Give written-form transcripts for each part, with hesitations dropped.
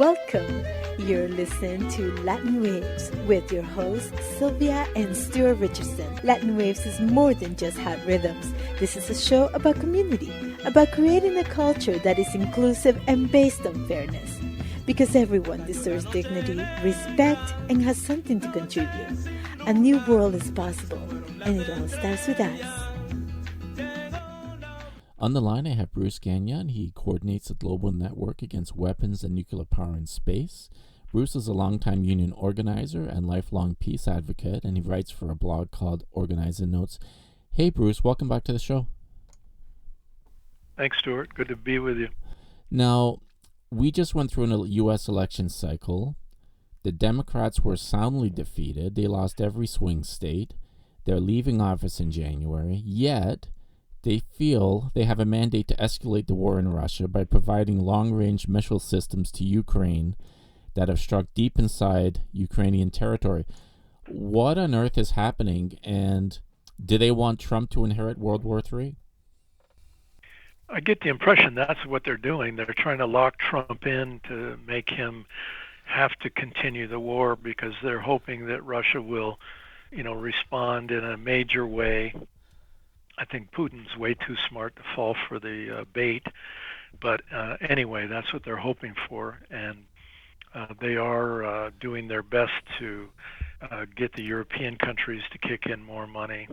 Welcome. You're listening to Latin Waves with your hosts, Sylvia and Stuart Richardson. Latin Waves is more than just hot rhythms. This is a show about community, about creating a culture that is inclusive and based on fairness. Because everyone deserves dignity, respect, and has something to contribute. A new world is possible, and it all starts with us. On the line, I have Bruce Gagnon. He coordinates a global network against weapons and nuclear power in space. Bruce is a longtime union organizer and lifelong peace advocate, and he writes for a blog called Organizing Notes. Hey, Bruce, welcome back to the show. Thanks, Stuart. Good to be with you. Now, we just went through a U.S. election cycle. The Democrats were soundly defeated. They lost every swing state. They're leaving office in January, yet they feel they have a mandate to escalate the war in Russia by providing long-range missile systems to Ukraine that have struck deep inside Ukrainian territory. What on earth is happening, and do they want Trump to inherit World War III? I get the impression that's what they're doing. They're trying to lock Trump in to make him have to continue the war because they're hoping that Russia will, respond in a major way. I think Putin's way too smart to fall for the bait. But anyway, that's what they're hoping for. And they are doing their best to get the European countries to kick in more money.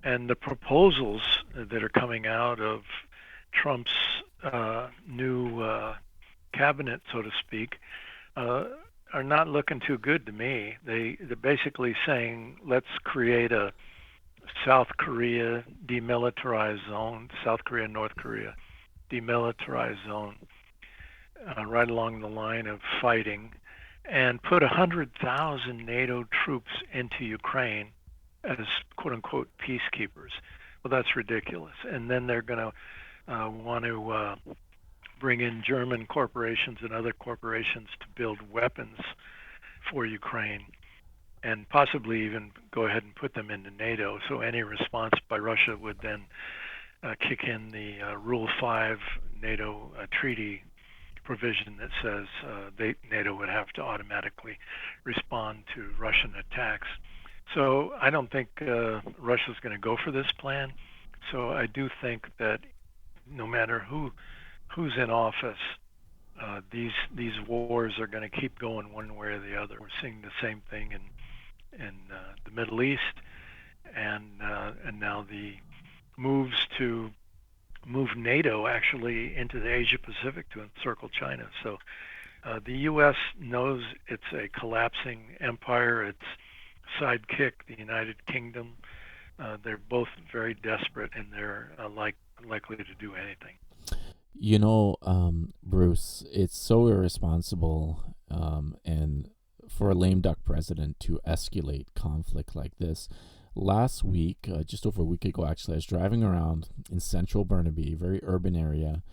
And the proposals that are coming out of Trump's new cabinet, so to speak, are not looking too good to me. They're basically saying, let's create a South Korea demilitarized zone, South Korea, North Korea demilitarized zone, right along the line of fighting, and put 100,000 NATO troops into Ukraine as quote-unquote peacekeepers. Well, that's ridiculous. And then they're going to want to bring in German corporations and other corporations to build weapons for Ukraine, and possibly even go ahead and put them into NATO. So any response by Russia would then kick in the Rule 5 NATO treaty provision that says NATO would have to automatically respond to Russian attacks. So I don't think Russia's going to go for this plan. So I do think that no matter who's in office, these wars are going to keep going one way or the other. We're seeing the same thing in the Middle East, and now the moves to move NATO actually into the Asia Pacific to encircle China. So the U.S. knows it's a collapsing empire. Its sidekick, the United Kingdom, they're both very desperate, and they're likely to do anything. Bruce, it's so irresponsible and for a lame duck president to escalate conflict like this. Last week, just over a week ago actually, I was driving around in central Burnaby, a very urban area,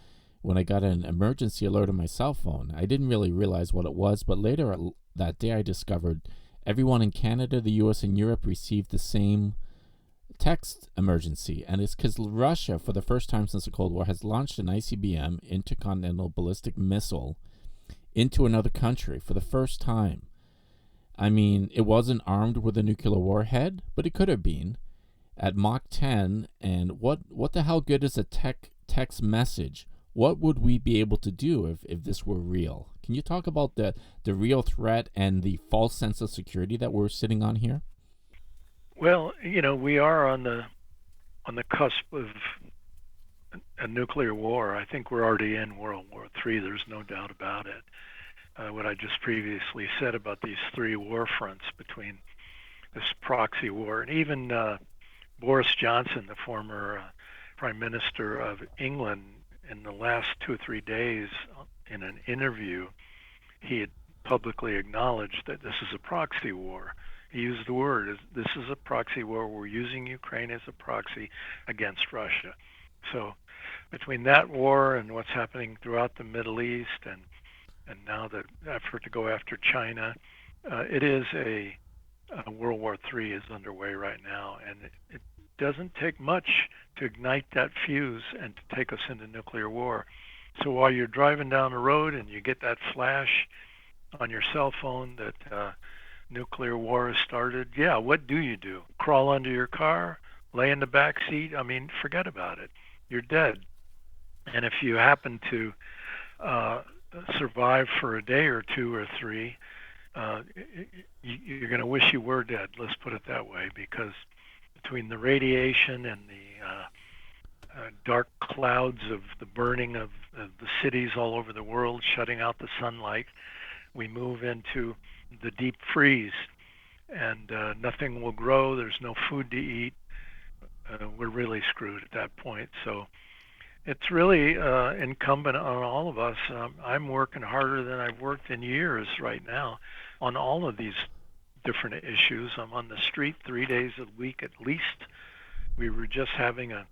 when I got an emergency alert on my cell phone. I didn't really realize what it was, but later that day I discovered everyone in Canada, the US, and Europe received the same text emergency, and it's because Russia, for the first time since the Cold War, has launched an ICBM, intercontinental ballistic missile, into another country for the first time. I mean, it wasn't armed with a nuclear warhead, but it could have been at Mach 10. And what the hell good is a text message? What would we be able to do if this were real? Can you talk about the real threat and the false sense of security that we're sitting on here? Well, we are on the cusp of a nuclear war. I think we're already in World War III. There's no doubt about it. What I just previously said about these three war fronts between this proxy war, and even Boris Johnson, the former Prime Minister of England, in the last 2 or 3 days in an interview, he had publicly acknowledged that this is a proxy war. He used the word, this is a proxy war. We're using Ukraine as a proxy against Russia. So between that war and what's happening throughout the Middle East and now the effort to go after China, it is a World War III is underway right now, and it doesn't take much to ignite that fuse and to take us into nuclear war. So while you're driving down the road and you get that flash on your cell phone that nuclear war has started, yeah, what do you do? Crawl under your car, lay in the back seat? I mean, forget about it. You're dead. And if you happen to uh, survive for a day or two or three, uh, you're going to wish you were dead. Let's put it that way, because between the radiation and the dark clouds of the burning of the cities all over the world, shutting out the sunlight, we move into the deep freeze, and nothing will grow. There's no food to eat. We're really screwed at that point. So it's really incumbent on all of us. I'm working harder than I've worked in years right now on all of these different issues. I'm on the street 3 days a week at least. We were just having a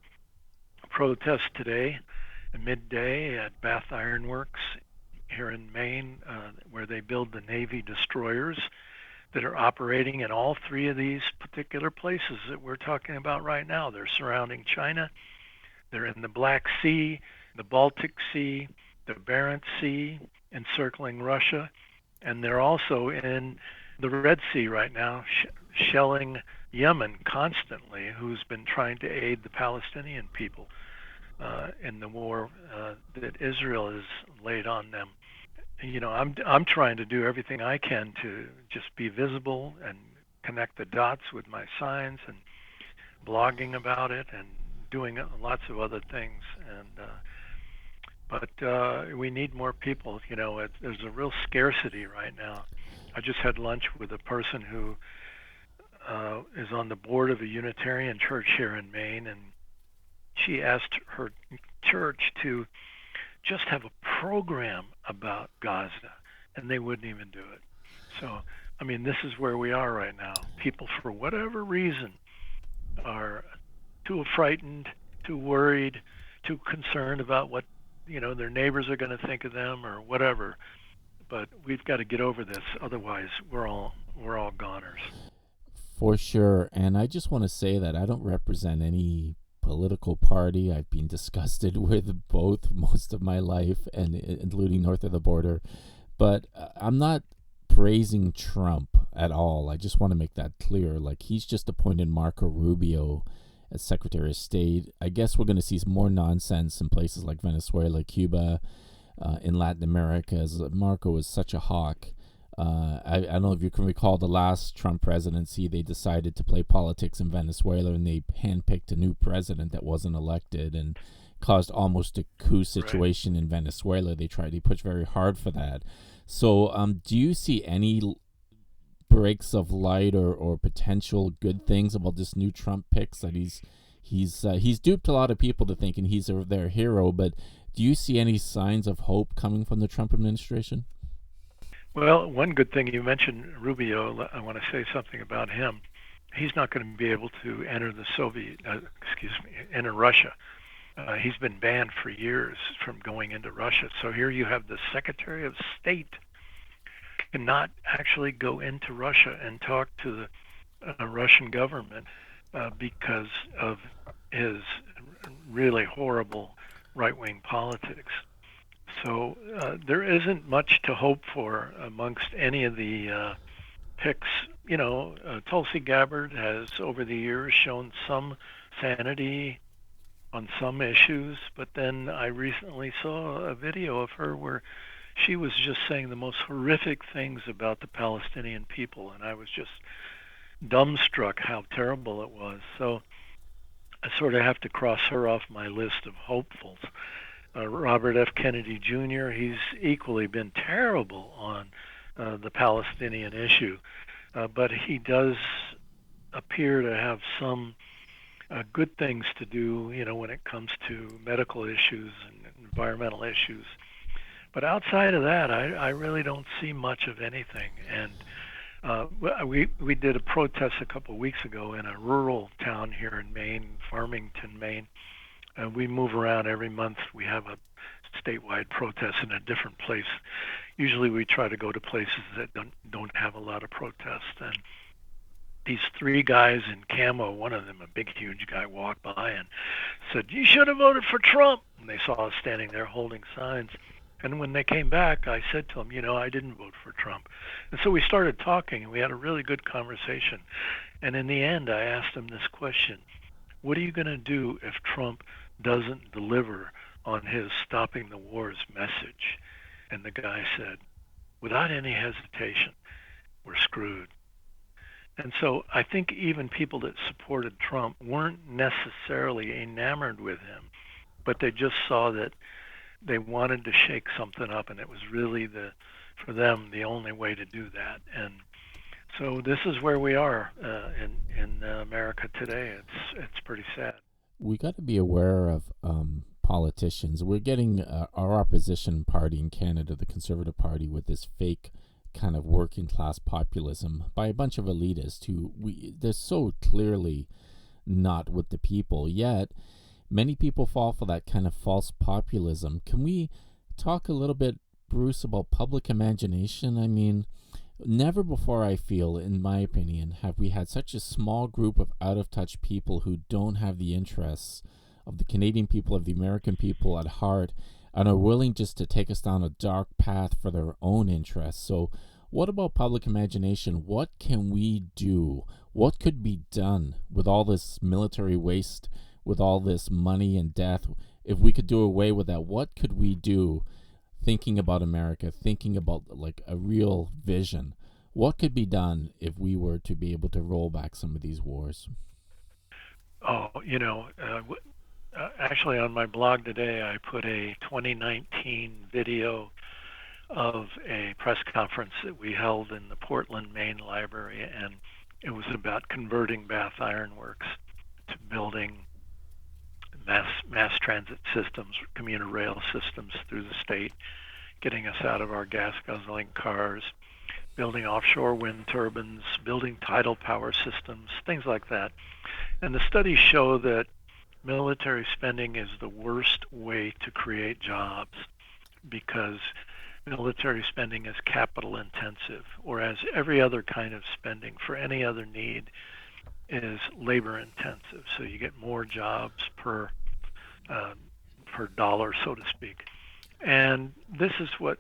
protest today at midday at Bath Iron Works here in Maine, where they build the Navy destroyers that are operating in all three of these particular places that we're talking about right now. They're surrounding China. They're in the Black Sea, the Baltic Sea, the Barents Sea, encircling Russia, and they're also in the Red Sea right now, shelling Yemen constantly, who's been trying to aid the Palestinian people in the war that Israel has laid on them. You know, I'm trying to do everything I can to just be visible and connect the dots with my signs and blogging about it and doing lots of other things. And but we need more people. You know, there's a real scarcity right now. I just had lunch with a person who is on the board of a Unitarian church here in Maine, and she asked her church to just have a program about Gaza, and they wouldn't even do it. So, I mean, this is where we are right now. People, for whatever reason, are too frightened, too worried, too concerned about what, you know, their neighbors are going to think of them or whatever. But we've got to get over this, otherwise we're all goners. For sure. And I just want to say that I don't represent any political party. I've been disgusted with both most of my life, and including north of the border. But I'm not praising Trump at all. I just want to make that clear. Like, he's just appointed Marco Rubio as Secretary of State. I guess we're going to see more nonsense in places like Venezuela, Cuba, in Latin America, as Marco was such a hawk. I don't know if you can recall the last Trump presidency. They decided to play politics in Venezuela, and they handpicked a new president that wasn't elected and caused almost a coup situation right in Venezuela. They pushed very hard for that. So do you see any breaks of light or potential good things about this new Trump picks? That he's duped a lot of people to thinking he's their hero, but do you see any signs of hope coming from the Trump administration? Well, one good thing, you mentioned Rubio. I want to say something about him. He's not going to be able to enter enter Russia. He's been banned for years from going into Russia. So here you have the Secretary of State cannot actually go into Russia and talk to the Russian government because of his really horrible right-wing politics. So there isn't much to hope for amongst any of the picks. You know, Tulsi Gabbard has over the years shown some sanity on some issues, but then I recently saw a video of her where she was just saying the most horrific things about the Palestinian people, and I was just dumbstruck how terrible it was. So I sort of have to cross her off my list of hopefuls. Robert F. Kennedy Jr., he's equally been terrible on the Palestinian issue, but he does appear to have some good things to do, you know, when it comes to medical issues and environmental issues. But outside of that, I really don't see much of anything. And we did a protest a couple of weeks ago in a rural town here in Maine, Farmington, Maine. We move around every month. We have a statewide protest in a different place. Usually we try to go to places that don't have a lot of protests. And these three guys in camo, one of them, a big, huge guy, walked by and said, "You should have voted for Trump." And they saw us standing there holding signs. And when they came back, I said to them, I didn't vote for Trump. And so we started talking, and we had a really good conversation. And in the end, I asked him this question: what are you going to do if Trump doesn't deliver on his stopping the wars message? And the guy said, without any hesitation, we're screwed. And so I think even people that supported Trump weren't necessarily enamored with him, but they just saw that they wanted to shake something up, and it was really for them the only way to do that. And so this is where we are in America today. It's pretty sad. We got to be aware of politicians. We're getting our opposition party in Canada, the Conservative Party, with this fake kind of working class populism by a bunch of elitists who they're so clearly not with the people, yet many people fall for that kind of false populism. Can we talk a little bit, Bruce, about public imagination? I mean, never before, I feel, in my opinion, have we had such a small group of out-of-touch people who don't have the interests of the Canadian people, of the American people at heart, and are willing just to take us down a dark path for their own interests. So what about public imagination? What can we do? What could be done with all this military waste, with all this money and death? If we could do away with that, what could we do? Thinking about America, thinking about like a real vision. What could be done if we were to be able to roll back some of these wars? Oh, actually on my blog today, I put a 2019 video of a press conference that we held in the Portland, Maine library, and it was about converting Bath Iron Works to building mass transit systems, commuter rail systems through the state, getting us out of our gas guzzling cars, building offshore wind turbines, building tidal power systems, things like that. And the studies show that military spending is the worst way to create jobs because military spending is capital intensive, whereas every other kind of spending for any other need is labor intensive. So you get more jobs per dollar, so to speak. And this is what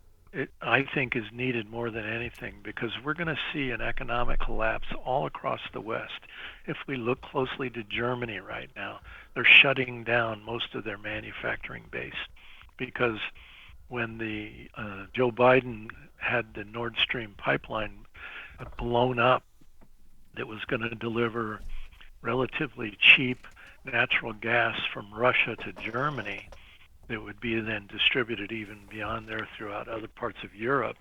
I think is needed more than anything, because we're going to see an economic collapse all across the West. If we look closely to Germany right now, they're shutting down most of their manufacturing base because when the Joe Biden had the Nord Stream pipeline blown up that was going to deliver relatively cheap natural gas from Russia to Germany that would be then distributed even beyond there throughout other parts of Europe,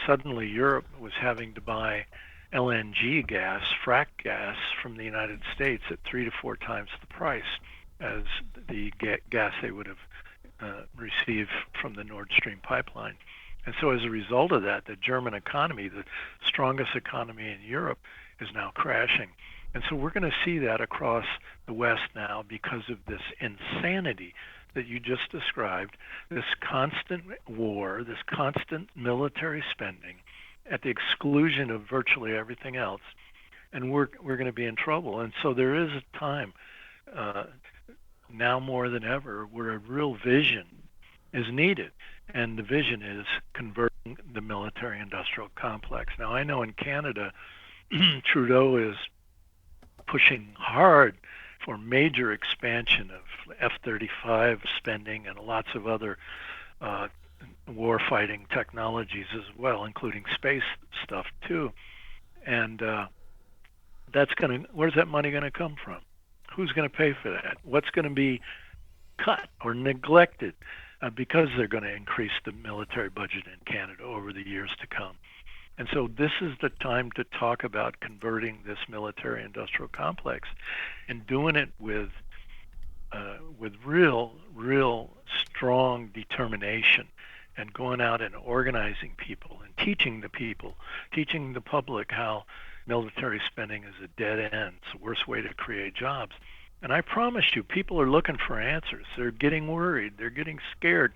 suddenly Europe was having to buy LNG gas, frack gas, from the United States at 3 to 4 times the price as the gas they would have received from the Nord Stream pipeline. And so as a result of that, the German economy, the strongest economy in Europe, is now crashing. And so we're going to see that across the West now because of this insanity that you just described, this constant war, this constant military spending at the exclusion of virtually everything else. And we're going to be in trouble. And so there is a time now more than ever where a real vision is needed. And the vision is converting the military-industrial complex. Now, I know in Canada, Trudeau is pushing hard for major expansion of F-35 spending and lots of other war-fighting technologies as well, including space stuff too. And where's that money going to come from? Who's going to pay for that? What's going to be cut or neglected because they're going to increase the military budget in Canada over the years to come? And so this is the time to talk about converting this military-industrial complex and doing it with real strong determination and going out and organizing people and teaching the public how military spending is a dead end. It's the worst way to create jobs. And I promise you, people are looking for answers. They're getting worried. They're getting scared.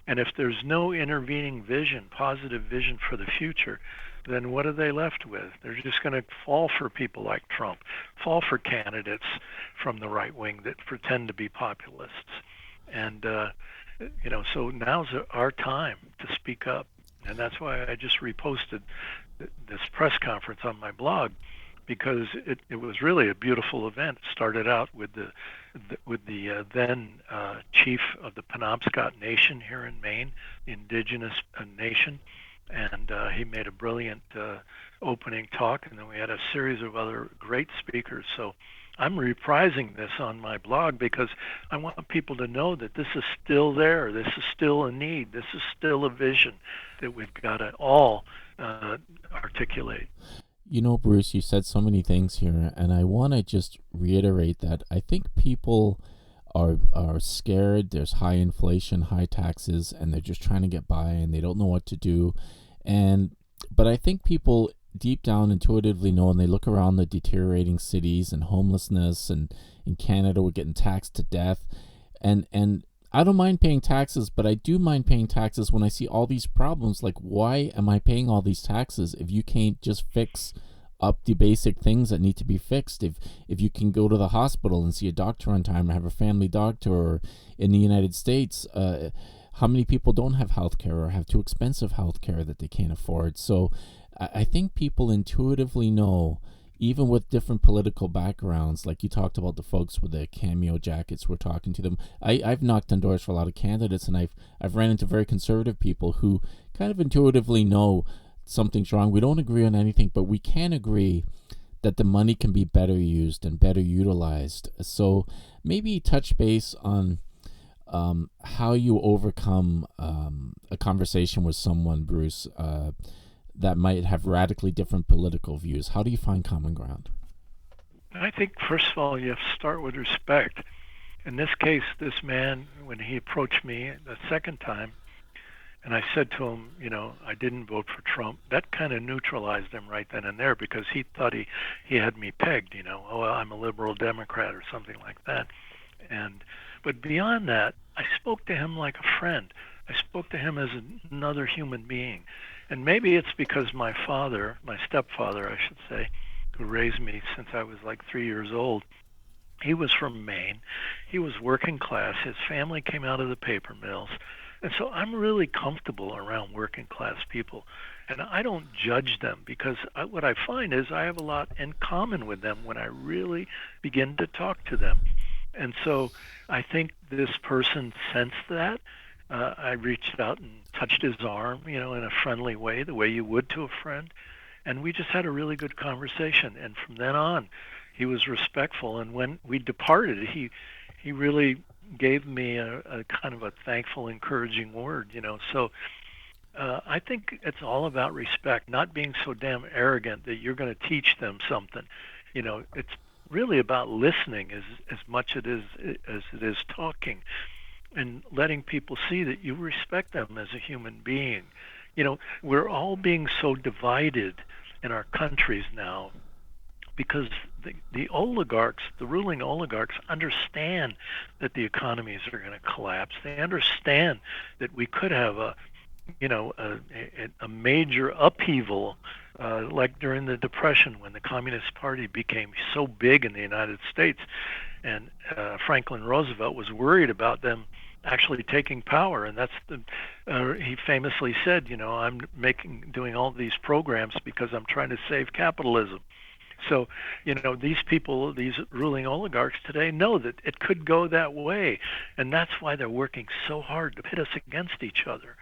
And if there's no intervening vision, positive vision for the future, then what are they left with? They're just going to fall for people like Trump, fall for candidates from the right wing that pretend to be populists. And, so now's our time to speak up. And that's why I just reposted this press conference on my blog, because it was really a beautiful event. It started out with the then chief of the Penobscot Nation here in Maine, the indigenous nation, and he made a brilliant opening talk, and then we had a series of other great speakers. So I'm reprising this on my blog because I want people to know that this is still there. This is still a need. This is still a vision that we've got to all articulate. You know, Bruce, you said so many things here, and I want to just reiterate that I think people are scared. There's high inflation, high taxes, and they're just trying to get by, and they don't know what to do. But I think people deep down intuitively know, and they look around the deteriorating cities and homelessness, and in Canada we're getting taxed to death, and I don't mind paying taxes, but I do mind paying taxes when I see all these problems. Like, why am I paying all these taxes if you can't just fix up the basic things that need to be fixed? If you can go to the hospital and see a doctor on time, or have a family doctor, or in the United States, how many people don't have health care or have too expensive health care that they can't afford? So I think people intuitively know, even with different political backgrounds, like you talked about the folks with the cameo jackets, we're talking to them. I've knocked on doors for a lot of candidates, and I've ran into very conservative people who kind of intuitively know something's wrong. We don't agree on anything, but we can agree that the money can be better used and better utilized. So maybe touch base on how you overcome a conversation with someone, Bruce, that might have radically different political views. How do you find common ground? I think, first of all, you have to start with respect. In this case, this man, when he approached me the second time, and I said to him, I didn't vote for Trump, that kind of neutralized him right then and there, because he thought he had me pegged, I'm a liberal Democrat or something like that. But beyond that, I spoke to him like a friend. I spoke to him as another human being. And maybe it's because my father, my stepfather, I should say, who raised me since I was like 3 years old, he was from Maine. He was working class. His family came out of the paper mills. And so I'm really comfortable around working class people. And I don't judge them, because what I find is I have a lot in common with them when I really begin to talk to them. And so I think this person sensed that. I reached out and touched his arm, in a friendly way, the way you would to a friend. And we just had a really good conversation. And from then on, he was respectful. And when we departed, he really gave me a kind of a thankful, encouraging word, So I think it's all about respect, not being so damn arrogant that you're going to teach them something. It's really about listening as much as it is talking, and letting people see that you respect them as a human being. We're all being so divided in our countries now because the oligarchs, the ruling oligarchs, understand that the economies are going to collapse. They understand that we could have a major upheaval, like during the Depression, when the Communist Party became so big in the United States, and Franklin Roosevelt was worried about them actually taking power. And that's he famously said, I'm doing all these programs because I'm trying to save capitalism. So, these people, these ruling oligarchs today, know that it could go that way, and that's why they're working so hard to pit us against each other.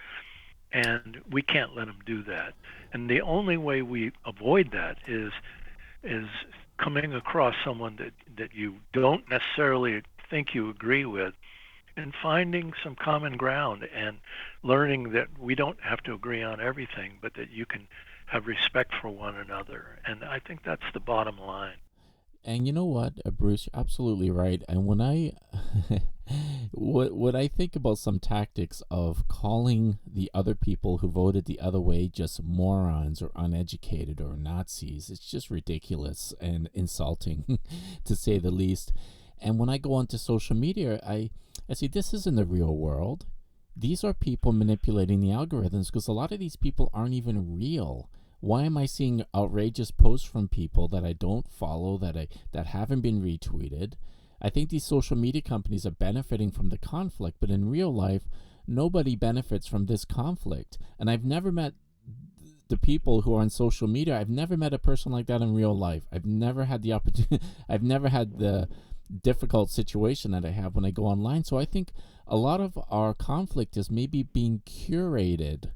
And we can't let them do that. And the only way we avoid that is coming across someone that you don't necessarily think you agree with, and finding some common ground, and learning that we don't have to agree on everything, but that you can have respect for one another. And I think that's the bottom line. And you know what, Bruce, you're absolutely right. And when I what I think about some tactics of calling the other people who voted the other way just morons or uneducated or Nazis, it's just ridiculous and insulting to say the least. And when I go onto social media, I see this isn't the real world. These are people manipulating the algorithms, because a lot of these people aren't even real. Why am I seeing outrageous posts from people that I don't follow, that haven't been retweeted? I think these social media companies are benefiting from the conflict, but in real life, nobody benefits from this conflict. And I've never met the people who are on social media. I've never met a person like that in real life. I've never had the opportunity. I've never had the difficult situation that I have when I go online. So I think a lot of our conflict is maybe being curated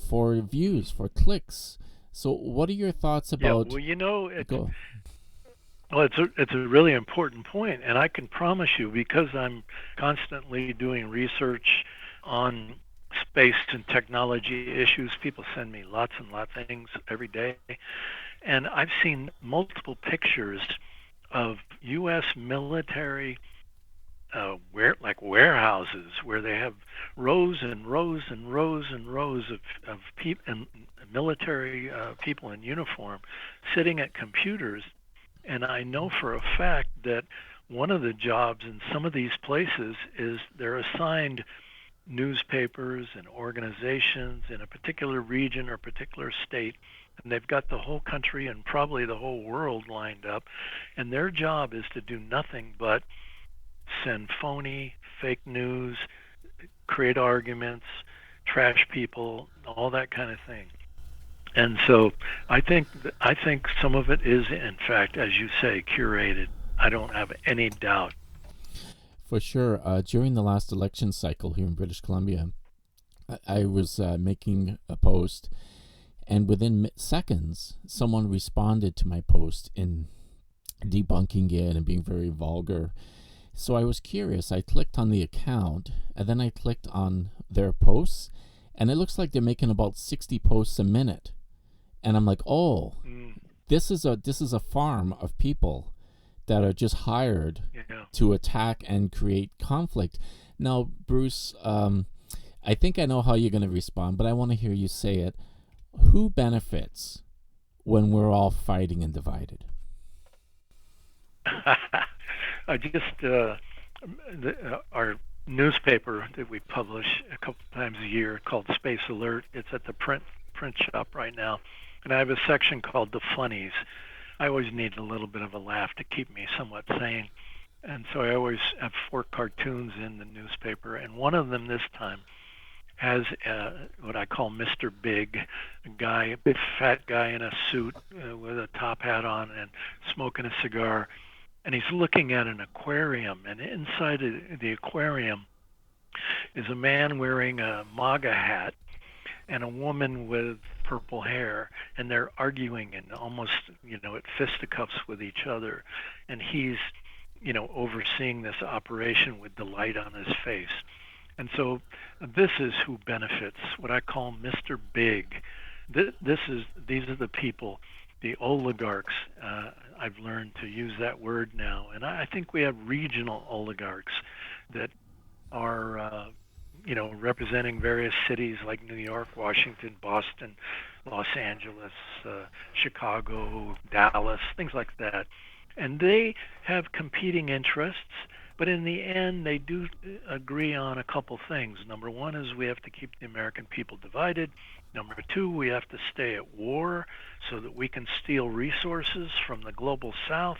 for views, for clicks. So what are your thoughts Yeah, about well, go it's a really important point, and I can promise you, because I'm constantly doing research on space and technology issues. People send me lots and lots of things every day, and I've seen multiple pictures of U.S. military like warehouses where they have rows and rows and rows and rows of people and military people in uniform sitting at computers. And I know for a fact that one of the jobs in some of these places is they're assigned newspapers and organizations in a particular region or particular state, and they've got the whole country and probably the whole world lined up, and their job is to do nothing but send phony, fake news, create arguments, trash people, all that kind of thing. And so I think some of it is, in fact, as you say, curated. I don't have any doubt. for sure? During the last election cycle here in British Columbia, I was making a post, and within seconds, someone responded to my post in debunking it and being very vulgar. So I was curious. I clicked on the account, and then I clicked on their posts, and it looks like they're making about 60 posts a minute. And I'm like, oh, Mm, this is a farm of people that are just hired yeah. to attack and create conflict. Now, Bruce, I think I know how you're going to respond, but I want to hear you say it. Who benefits when we're all fighting and divided? I just our newspaper that we publish a couple times a year called Space Alert. It's at the print shop right now, and I have a section called the funnies. I always need a little bit of a laugh to keep me somewhat sane, and so I always have 4 cartoons in the newspaper, and one of them this time has what I call Mr. Big, a guy, a big fat guy in a suit with a top hat on and smoking a cigar, and he's looking at an aquarium, and inside the aquarium is a man wearing a MAGA hat and a woman with purple hair, and they're arguing and almost, at fisticuffs with each other, and he's, overseeing this operation with delight on his face. And so this is who benefits, what I call Mr. Big. These are the people, the oligarchs. I've learned to use that word now, and I think we have regional oligarchs that are, representing various cities like New York, Washington, Boston, Los Angeles, Chicago, Dallas, things like that. And they have competing interests, but in the end, they do agree on a couple things. Number one is we have to keep the American people divided. Number two, we have to stay at war so that we can steal resources from the global south,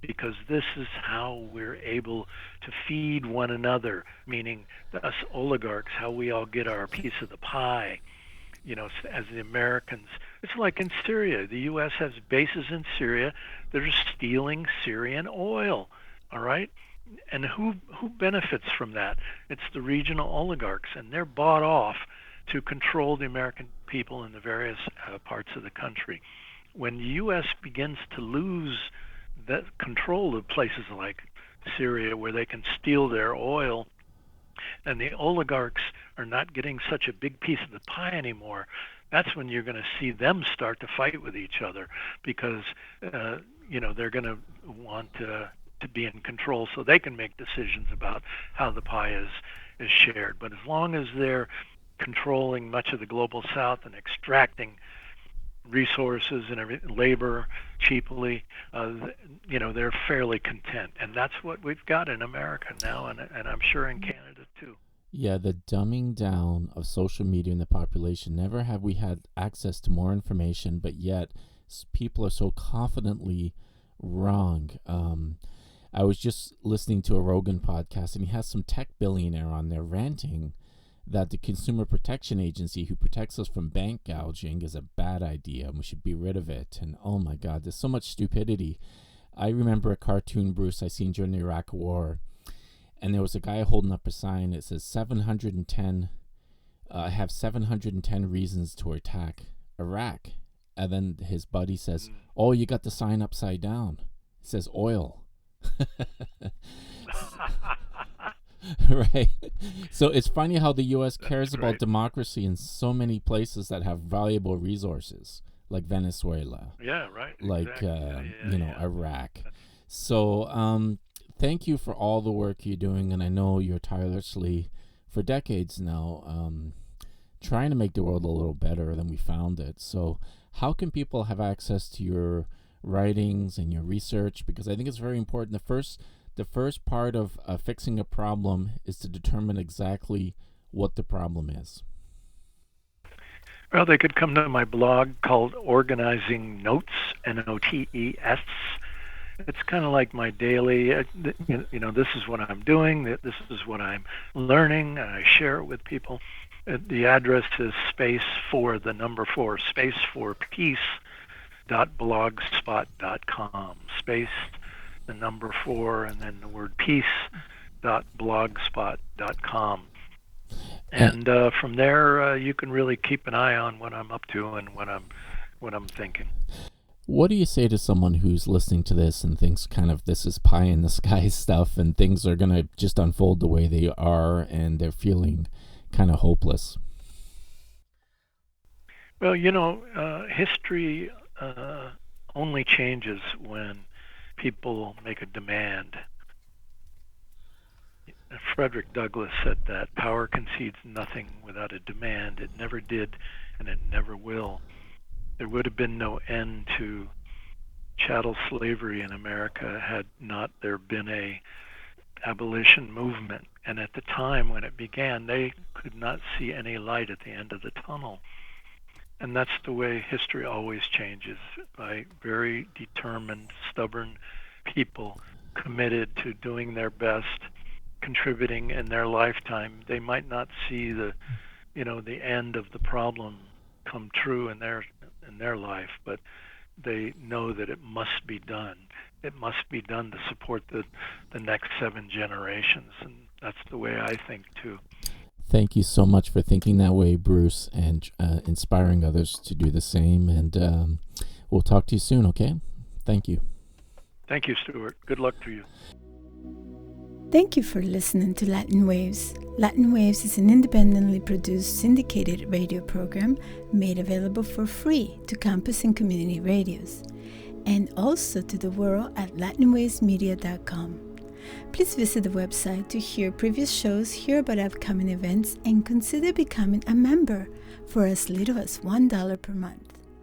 because this is how we're able to feed one another, meaning us oligarchs, how we all get our piece of the pie. As the Americans, it's like in Syria. The U.S. has bases in Syria that are stealing Syrian oil. All right, and who benefits from that? It's the regional oligarchs, and they're bought off to control the American people in the various parts of the country. When the U.S. begins to lose that control of places like Syria, where they can steal their oil, and the oligarchs are not getting such a big piece of the pie anymore, that's when you're going to see them start to fight with each other, because they're going to want to be in control so they can make decisions about how the pie is shared. But as long as they're controlling much of the global south and extracting resources and labor cheaply, they're fairly content. And that's what we've got in America now, and I'm sure in Canada too. Yeah, the dumbing down of social media in the population. Never have we had access to more information, but yet people are so confidently wrong. I was just listening to a Rogan podcast, and he has some tech billionaire on there ranting that the Consumer Protection Agency, who protects us from bank gouging, is a bad idea and we should be rid of it. And oh my God, there's so much stupidity. I remember a cartoon, Bruce, I seen during the Iraq War, and there was a guy holding up a sign that says 710, I have 710 reasons to attack Iraq. And then his buddy says, oh, you got the sign upside down. It says oil. Right. So it's funny how the U.S. cares about democracy in so many places that have valuable resources, like Venezuela. Yeah, right. Like, exactly. Iraq. So thank you for all the work you're doing. And I know you're tirelessly, for decades now, trying to make the world a little better than we found it. So how can people have access to your writings and your research? Because I think it's very important. The first part of fixing a problem is to determine exactly what the problem is. Well, they could come to my blog called Organizing Notes, Notes. It's kind of like my daily, this is what I'm doing, this is what I'm learning, and I share it with people. The address is space for peace.blogspot.com. Space, the number 4, and then the word peace.blogspot.com. And from there, you can really keep an eye on what I'm up to and what I'm thinking. What do you say to someone who's listening to this and thinks kind of this is pie in the sky stuff and things are going to just unfold the way they are and they're feeling kind of hopeless? Well, history only changes when people make a demand. Frederick Douglass said that power concedes nothing without a demand. It never did, and it never will. There would have been no end to chattel slavery in America had not there been a abolition movement. And at the time when it began, they could not see any light at the end of the tunnel. And that's the way history always changes, by very determined, stubborn people committed to doing their best, contributing in their lifetime. They might not see the end of the problem come true in their life, but they know that it must be done. It must be done to support the next 7 generations, and that's the way I think too. Thank you so much for thinking that way, Bruce, and inspiring others to do the same. And we'll talk to you soon, okay? Thank you. Thank you, Stuart. Good luck to you. Thank you for listening to Latin Waves. Latin Waves is an independently produced syndicated radio program made available for free to campus and community radios, and also to the world at latinwavesmedia.com. Please visit the website to hear previous shows, hear about upcoming events, and consider becoming a member for as little as $1 per month.